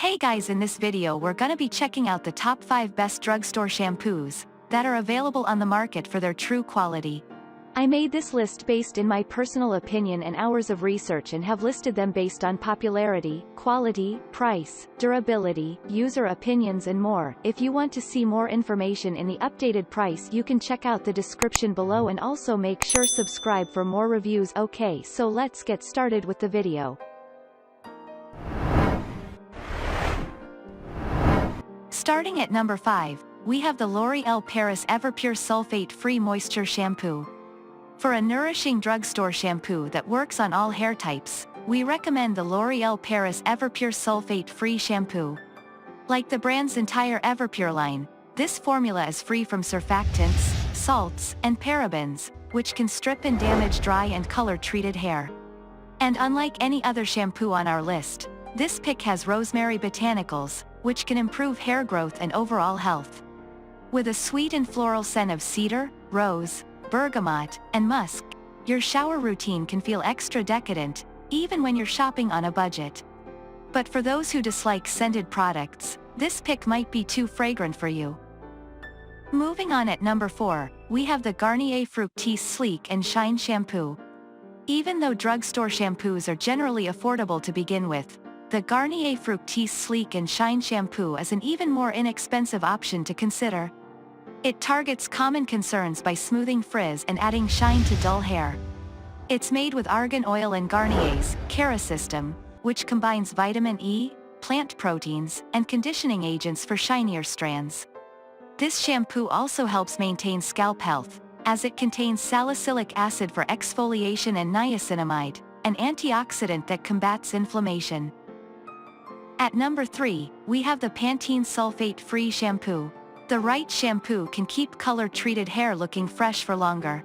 Hey guys, in this video we're gonna be checking out the top 5 best drugstore shampoos that are available on the market for their true quality. I made this list based in my personal opinion and hours of research and have listed them based on popularity, quality, price, durability, user opinions and more. If you want to see more information in the updated price, you can check out the description below and also make sure subscribe for more reviews. Okay, so let's get started with the video. Starting at number 5, we have the L'Oréal Paris Everpure Sulfate-Free Moisture Shampoo. For a nourishing drugstore shampoo that works on all hair types, we recommend the L'Oréal Paris Everpure Sulfate-Free Shampoo. Like the brand's entire Everpure line, this formula is free from surfactants, salts, and parabens, which can strip and damage dry and color-treated hair. And unlike any other shampoo on our list, this pick has rosemary botanicals, which can improve hair growth and overall health. With a sweet and floral scent of cedar, rose, bergamot, and musk, your shower routine can feel extra decadent, even when you're shopping on a budget. But for those who dislike scented products, this pick might be too fragrant for you. Moving on at number 4, we have the Garnier Fructis Sleek and Shine Shampoo. Even though drugstore shampoos are generally affordable to begin with, the Garnier Fructis Sleek and Shine Shampoo is an even more inexpensive option to consider. It targets common concerns by smoothing frizz and adding shine to dull hair. It's made with argan oil and Garnier's Kerasystem, which combines vitamin E, plant proteins, and conditioning agents for shinier strands. This shampoo also helps maintain scalp health, as it contains salicylic acid for exfoliation and niacinamide, an antioxidant that combats inflammation. At number 3, we have the Pantene Sulfate-Free Shampoo. The right shampoo can keep color-treated hair looking fresh for longer.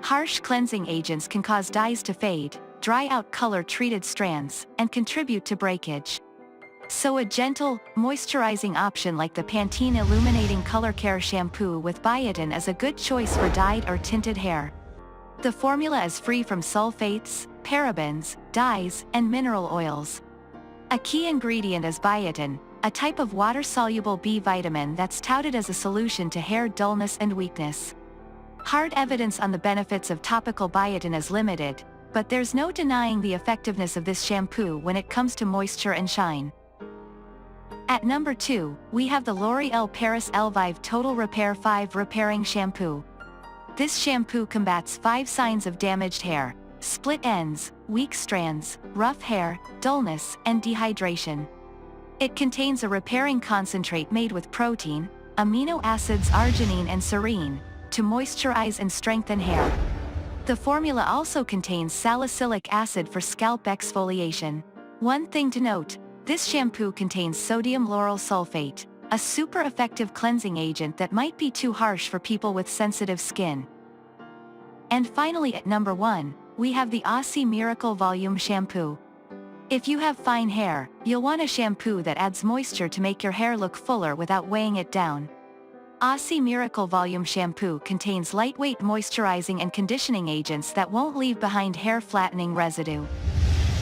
Harsh cleansing agents can cause dyes to fade, dry out color-treated strands, and contribute to breakage. So a gentle, moisturizing option like the Pantene Illuminating Color Care Shampoo with biotin is a good choice for dyed or tinted hair. The formula is free from sulfates, parabens, dyes, and mineral oils. A key ingredient is biotin, a type of water-soluble B vitamin that's touted as a solution to hair dullness and weakness. Hard evidence on the benefits of topical biotin is limited, but there's no denying the effectiveness of this shampoo when it comes to moisture and shine. At number 2, we have the L'Oréal Paris Elvive Total Repair 5 Repairing Shampoo. This shampoo combats 5 signs of damaged hair: split ends, weak strands, rough hair, dullness, and dehydration. It contains a repairing concentrate made with protein, amino acids arginine and serine, to moisturize and strengthen hair. The formula also contains salicylic acid for scalp exfoliation. One thing to note, this shampoo contains sodium lauryl sulfate, a super effective cleansing agent that might be too harsh for people with sensitive skin. And finally at number 1, we have the Aussie Miracle Volume Shampoo. If you have fine hair, you'll want a shampoo that adds moisture to make your hair look fuller without weighing it down. Aussie Miracle Volume Shampoo contains lightweight moisturizing and conditioning agents that won't leave behind hair flattening residue.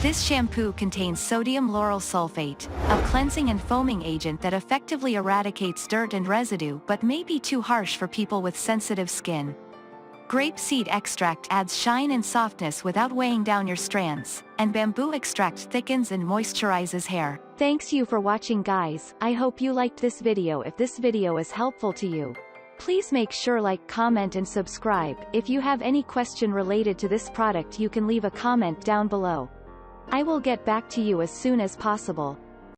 This shampoo contains sodium lauryl sulfate, a cleansing and foaming agent that effectively eradicates dirt and residue but may be too harsh for people with sensitive skin. Grapeseed extract adds shine and softness without weighing down your strands, and bamboo extract thickens and moisturizes hair. Thanks you for watching guys. I hope you liked this video. If this video is helpful to you, please make sure like, comment and subscribe. If you have any question related to this product you can leave a comment down below. I will get back to you as soon as possible.